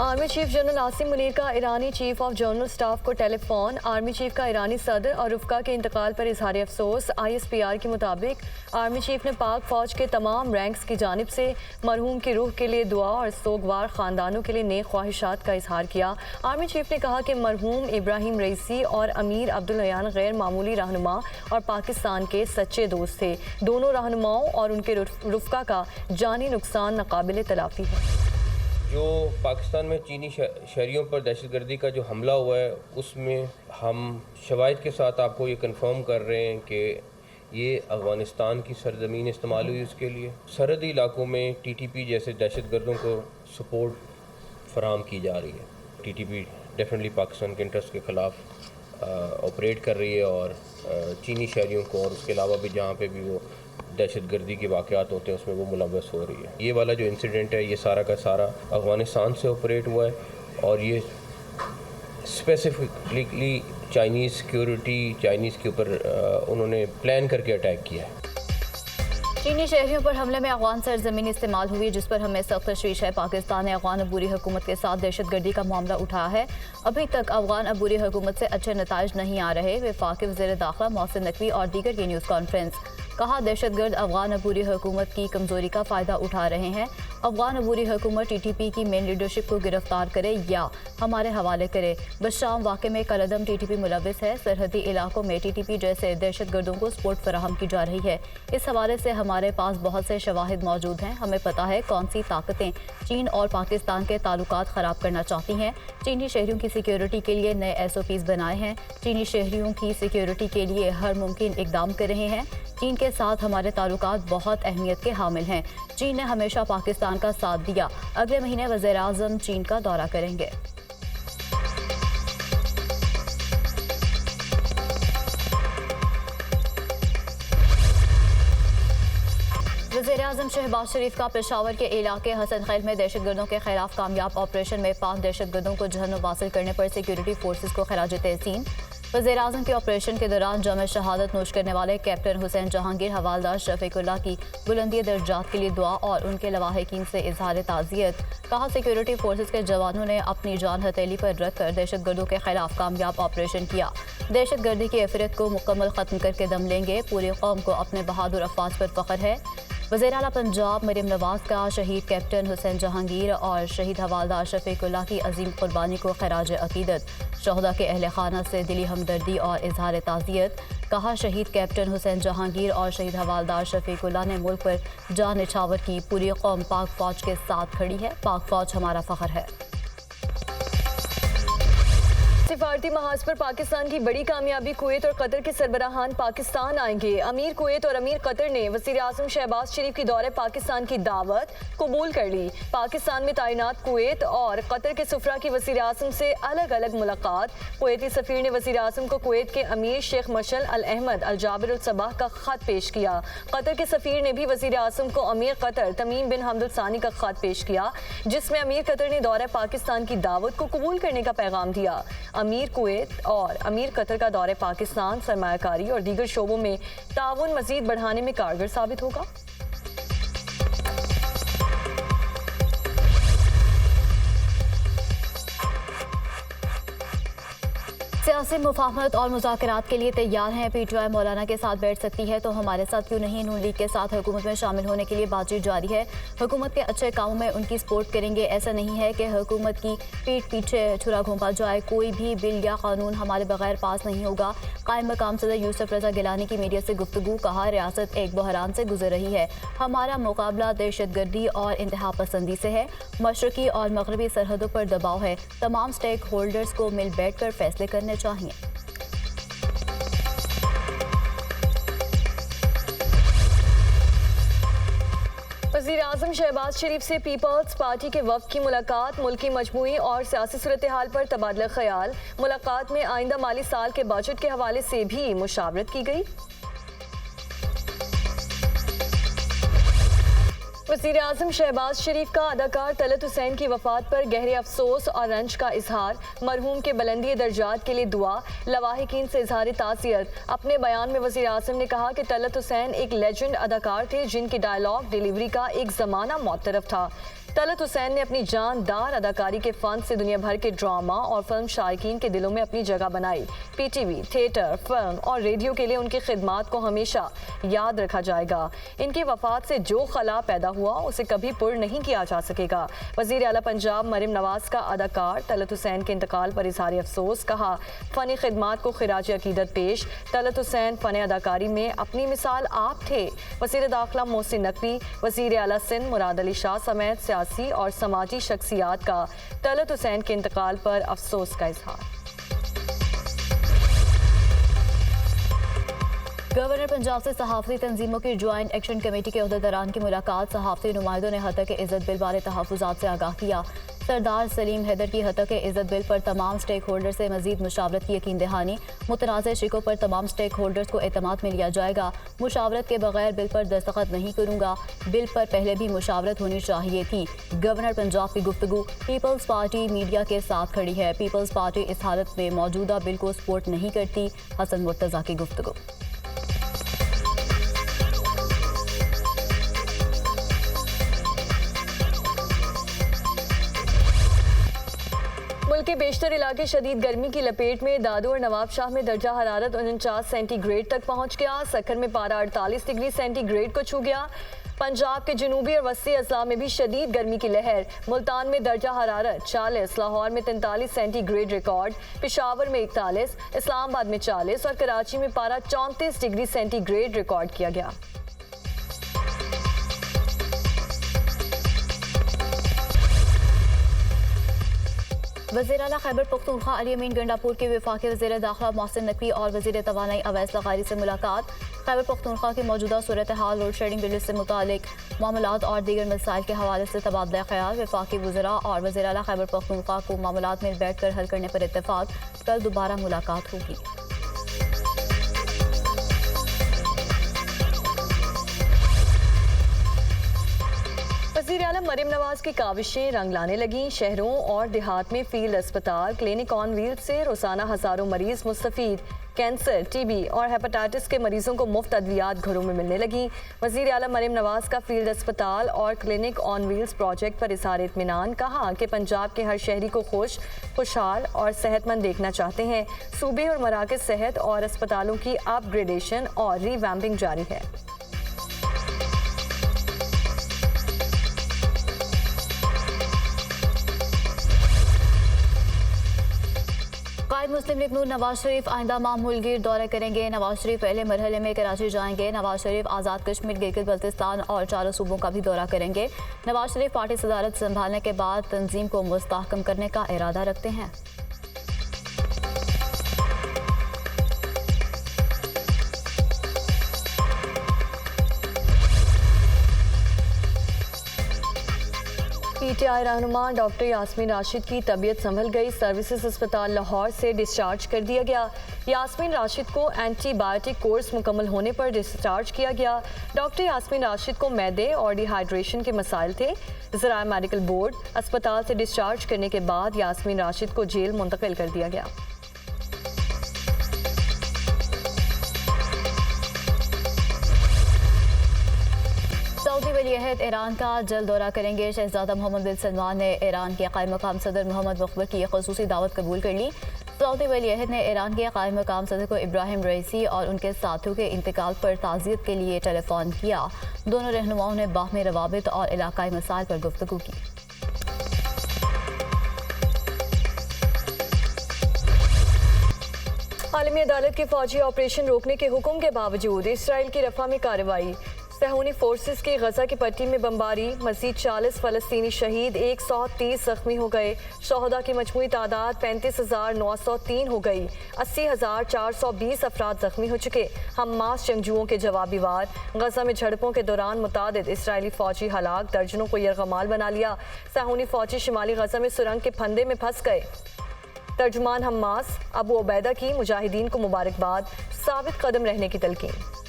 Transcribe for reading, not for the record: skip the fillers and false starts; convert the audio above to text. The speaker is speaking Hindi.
Army chief general Asim Munir का ईरानी चीफ ऑफ जनरल स्टाफ को टेलीफोन। आर्मी चीफ का ईरानी सदर और रुफ़का के इंतकाल पर इजहार अफसोस। ISPR के मुताबिक आर्मी चीफ ने पाक फौज के तमाम रैंक्स की जानिब से मरहूम की रूह के लिए दुआ और सोगवार ख़ानदानों के लिए नेक ख्वाहिशात का इजहार किया। आर्मी चीफ ने कहा कि मरहूम इब्राहिम रईसी और अमीर अब्दुल अयान गैर मामूली रहनुमा और पाकिस्तान के सच्चे दोस्त थे। दोनों रहनुमाओं और उनके रुफ़का का जानी नुकसान नाकाबिल तलाफ़ी है। जो पाकिस्तान में चीनी शहरियों पर दहशतगर्दी का जो हमला हुआ है उसमें हम शवाहिद के साथ आपको ये कंफर्म कर रहे हैं कि ये अफ़गानिस्तान की सरजमीन इस्तेमाल हुई उसके लिए। सरहदी इलाकों में TTP जैसे दहशतगर्दों को सपोर्ट फराहम की जा रही है। TTP डेफिनेटली पाकिस्तान के इंटरेस्ट के ख़िलाफ़ ऑपरेट कर रही है और चीनी शहरियों को और उसके अलावा भी जहाँ पे भी वो दहशतगर्दी के वाक़यात होते हैं उसमें वो मुलव्वस हो रही है। ये वाला जो इंसिडेंट है ये सारा का सारा अफ़गानिस्तान से ऑपरेट हुआ है और ये स्पेसिफिकली चाइनीज़ सिक्योरिटी चाइनीज़ के ऊपर उन्होंने प्लान करके अटैक किया है। चीनी शहरियों पर हमले में अफगान सरजमीन इस्तेमाल हुई, जिस पर हमें सख्त तशवीश है। पाकिस्तान ने अफगान अबूरी हुकूमत के साथ दहशतगर्दी का मामला उठाया है। अभी तक अफगान अबूरी हुकूमत से अच्छे नताइज नहीं आ रहे। वफाकी वज़ीर दाखिला मोहसिन नकवी और दीगर की न्यूज़ कॉन्फ्रेंस। कहा, दहशतगर्द अफगान अबूरी हुकूमत की कमजोरी का फ़ायदा उठा रहे हैं। अफगान अबूरी हुकूमत TTP की मेन लीडरशिप को गिरफ्तार करे या हमारे हवाले करे। बशाम वाक़े में कलदम TTP मुलविस है। सरहदी इलाकों में TTP जैसे दहशतगर्दों को सपोर्ट फराहम की जा रही है। इस हवाले से हमारे पास बहुत से शवाहिद मौजूद हैं। हमें पता है कौन सी ताकतें चीन और पाकिस्तान के ताल्लुकात ख़राब करना चाहती हैं। चीनी शहरियों की सिक्योरिटी के लिए नए SOPs बनाए हैं। चीनी शहरियों की सिक्योरिटी के लिए हर मुमकिन इकदाम कर रहे हैं। चीन के साथ हमारे ताल्लुकात बहुत अहमियत के हामिल हैं। चीन ने हमेशा पाकिस्तान का साथ दिया। अगले महीने वज़ीर आज़म चीन का दौरा करेंगे। वज़ीर-ए-आज़म शहबाज शरीफ का पेशावर के इलाके हसन खैल में दहशतगर्दों के खिलाफ कामयाब ऑपरेशन में 5 दहशतगर्दों को जहन्नुम वासिल करने पर सिक्योरिटी फोर्सेज को खराज तहसीन। वज़ीर-ए-आज़म के ऑपरेशन के दौरान जाम शहादत नोश करने वाले कैप्टन हुसैन जहांगीर, हवालदार शफीकुल्लाह की बुलंदी दर्जात के लिए दुआ और उनके लवाहिकीन से इजहार ताज़ियत। कहा, सिक्योरिटी फोर्सेज के जवानों ने अपनी जान हथेली पर रखकर दहशतगर्दों के खिलाफ कामयाब ऑपरेशन किया। दहशतगर्दी की अफरत को मुकम्मल ख़त्म करके दम लेंगे। पूरी कौम को अपने बहादुर अफवाज पर फ़ख्र है। वज़ीर आला पंजाब मरियम नवाज का शहीद कैप्टन हुसैन जहांगीर और शहीद हवालदार शफीकुल्लाह की अजीम कुर्बानी को खराज अकीदत। शहदा के अहले खाना से दिली हमदर्दी और इजहार ताज़ियत। कहा, शहीद कैप्टन हुसैन जहांगीर और शहीद हवालदार शफीकुल्लाह ने मुल्क पर जान निछावर की। पूरी कौम पाक फ़ौज के साथ खड़ी है। पाक फ़ौज हमारा फ़ख्र है। सिफारती महाज पर पाकिस्तान की बड़ी कामयाबी। कुवैत और कतर के सरबराहान पाकिस्तान आएंगे। अमीर कुवैत और अमीर कतर ने वज़ीर-ए-आज़म शहबाज शरीफ की दौरे पाकिस्तान की दावत कबूल कर ली। पाकिस्तान में तैनात कुवैत और कतर के सुफरा की वज़ीर-ए-आज़म से अलग अलग मुलाकात। कुवैती सफ़ीर ने वज़ीर-ए-आज़म को कुवैत के अमीर शेख मशल अल अहमद अल जाबिर अल सबाह का ख़त पेश किया। कतर के सफ़ीर ने भी वज़ीर-ए-आज़म को अमीर कतर तमीम बिन हमद अल सानी का ख़त पेश किया, जिसमें अमीर कतर ने दौरे पाकिस्तान की दावत को कबूल करने का पैगाम दिया। अमीर कुवैत और अमीर कतर का दौरे पाकिस्तान सरमायाकारी और दीगर शोबों में ताउन मजीद बढ़ाने में कारगर साबित होगा। सियासी मुफाहमत और मुज़ाकरात के लिए तैयार हैं। PTI मौलाना के साथ बैठ सकती है तो हमारे साथ क्यों नहीं। नून लीग के साथ हुकूमत में शामिल होने के लिए बातचीत जारी है। हुकूमत के अच्छे कामों में उनकी सपोर्ट करेंगे। ऐसा नहीं है कि हुकूमत की पीठ पीछे छुरा घोंपा जाए। कोई भी बिल या कानून हमारे बगैर पास नहीं होगा। कायम मकाम सदर यूसुफ रजा गिलानी की मीडिया से गुफ्तगू। कहा, रियासत एक बहरान से गुजर रही है। हमारा मुकाबला दहशतगर्दी और इंतहा पसंदी से है। मशरकी और मगरबी सरहदों पर दबाव है। तमाम स्टेक होल्डर्स को मिल बैठ कर फैसले करने चाहिए। वज़ीर-ए-आज़म शहबाज शरीफ से पीपल्स पार्टी के वफ़द की मुलाकात। मुल्की मजमूई और सियासी सूरत हाल पर तबादला ख्याल। मुलाकात में आइंदा माली साल के बजट के हवाले से भी मुशावरत की गई। वज़ीर-ए-आज़म शहबाज शरीफ का अदाकार तलत हुसैन की वफ़ात पर गहरे अफसोस और रंज का इजहार। मरहूम के बुलंदी दर्जात के लिए दुआ। लवाहिकीन से इजहार ताज़ियत। अपने बयान में वज़ीर-ए-आज़म ने कहा कि तलत हुसैन एक लेजेंड अदाकार थे जिनकी डायलॉग डिलीवरी का एक ज़माना मुअत्तरफ था। तलत हुसैन ने अपनी जानदार अदाकारी के फन से दुनिया भर के ड्रामा और फिल्म शायकीन के दिलों में अपनी जगह बनाई। पीटीवी, थिएटर, फिल्म और रेडियो के लिए उनकी खिदमात को हमेशा याद रखा जाएगा। इनकी वफात से जो खला पैदा हुआ उसे कभी पुर नहीं किया जा सकेगा। वज़ीर आला पंजाब मरियम नवाज का अदाकार तलत हुसैन के इंतकाल पर इज़हार अफसोस, कहा फ़नी खिदमात को खिराज अकीदत पेश। तलत हुसैन फ़न अदाकारी में अपनी मिसाल आप थे। वज़ीर दाखिला मोहसिन नकवी, वज़ीर आला सिंध मुराद अली शाह समेत सियासी और समाजी शख्सियात का तलत हुसैन के इंतकाल पर अफसोस का इजहार। गवर्नर पंजाब से सहाफ़ती तंजीमों की ज्वाइंट एक्शन कमेटी के अहदेदारान की मुलाकात। सहाफ़ती नुमाइंदों ने हतक इज़्ज़त बिल बारे तहफ़्फ़ुज़ात से आगाह किया। सरदार सलीम हैदर की हतक इज़्ज़त बिल पर तमाम स्टेक होल्डर से मज़ीद मुशावरत की यकीन दहानी। मुतनाज़ शिकों पर तमाम स्टेक होल्डर्स को एतमाद में लिया जाएगा। मुशावरत के बगैर बिल पर दस्तखत नहीं करूँगा। बिल पर पहले भी मुशावरत होनी चाहिए थी। गवर्नर पंजाब की गुफ्तगू। पीपल्स पार्टी मीडिया के साथ खड़ी है। पीपल्स पार्टी इस हालत में मौजूदा बिल को सपोर्ट नहीं करती। हसन मुर्तज़ा की गुफ्तगू। मुल्क के बेशतर इलाके शदीद गर्मी की लपेट में। दादू और नवाब शाह में दर्जा हरारत 49 सेंटीग्रेड तक पहुंच गया। सक्खर में पारा 48 डिग्री सेंटीग्रेड को छू गया। पंजाब के जनूबी और वस्ती अजला में भी शदीद गर्मी की लहर। मुल्तान में दर्जा हरारत 40, लाहौर में 43 सेंटीग्रेड रिकॉर्ड, पेशावर में 41, इस्लामाबाद में 40 और कराची में पारा 34 डिग्री सेंटीग्रेड रिकॉर्ड किया गया। वज़ीर आला खैबर पख्तूनख्वा अली अमीन गंडापुर के वफाकी वज़ीर दाखिला मोहसिन नकवी और वज़ीर तवानाई अवैस लगारी से मुलाकात। खैबर पख्तूनख्वा की मौजूदा सूरत हाल, लोड शेडिंग बिल से मुतालिक मामलात और दीगर मसाइल के हवाले से तबादला ख्याल। वफाकी वज़रा और वज़ीर आला खैबर पख्तूनख्वा को मामलात में बैठ कर हल करने पर इत्तेफाक। कल दोबारा मुलाकात होगी। वज़ीर आला मरियम नवाज की काविशें रंग लाने लगी। शहरों और देहात में फील्ड अस्पताल, क्लिनिक ऑन व्हील से रोजाना हज़ारों मरीज मुस्तफ़ीद। कैंसर, टीबी और हेपेटाइटिस के मरीजों को मुफ्त अद्वियात घरों में मिलने लगी। वज़ीर आला मरियम नवाज का फील्ड अस्पताल और क्लिनिक ऑन व्हील्स प्रोजेक्ट पर इज़हार इत्मीनान, कहा कि पंजाब के हर शहरी को खुशहाल और सेहतमंद देखना चाहते हैं। सूबे और मराकज़ सेहत और अस्पतालों की अपग्रेडेशन और रीवैम्पिंग जारी है। कायद मुस्लिम लीग नून नवाज शरीफ आइंदा माह मुल्कगीर दौरा करेंगे। नवाज शरीफ पहले मरहले में कराची जाएंगे। नवाज शरीफ आज़ाद कश्मीर, गिलगित बल्तिस्तान और 4 सूबों का भी दौरा करेंगे। नवाज शरीफ पार्टी सदारत संभालने के बाद तंजीम को मुस्तहकम करने का इरादा रखते हैं। पीटीआई रहनुमा डॉक्टर यास्मीन राशिद की तबीयत संभल गई। सर्विसेज अस्पताल लाहौर से डिस्चार्ज कर दिया गया। यास्मीन राशिद को एंटीबायोटिक कोर्स मुकम्मल होने पर डिस्चार्ज किया गया। डॉक्टर यास्मीन राशिद को मैदे और डिहाइड्रेशन के मसाइल थे। ज़राए मेडिकल बोर्ड अस्पताल से डिस्चार्ज करने के बाद यास्मीन राशिद को जेल मुंतकिल कर दिया गया। सऊदी वली अहद ईरान का जल्द दौरा करेंगे। शहजादा मोहम्मद बिन सलमान ने ईरान के कायम मकाम सदर मोहम्मद मुख्बर की ख़ुसूसी दावत कबूल कर ली। सऊदी वली अहद ने ईरान के कायम मकाम सदर को इब्राहिम रईसी और उनके साथियों के इंतकाल पर ताज़ियत के लिए टेलीफोन किया। दोनों रहनुमाओं ने बाहमी रवाबित और इलाकाई मसाइल पर गुफ्तगू की। आलमी अदालत के फौजी ऑपरेशन रोकने के हुक्म के बावजूद इसराइल की रफा में कार्रवाई। सहूनी फोर्सेस की गजा की पट्टी में बमबारी, मजीद 40 फलस्तीनी शहीद, 130 जख्मी हो गए। शोहदा की मजमूई तादाद 35,903 हो गई। 80,420 अफराद जख्मी हो चुके। हमास जंगजुओं के जवाबी वार। गजा में झड़पों के दौरान मुतादिद इसराइली फौजी हलाक, दर्जनों को यरगमाल बना लिया। सहूनी फौजी शिमाली गजा में सुरंग के फंदे में फंस गए। तर्जुमान हमास अबू उबैदा की मुजाहिदीन को मुबारकबाद, साबित कदम रहने की तलकीन।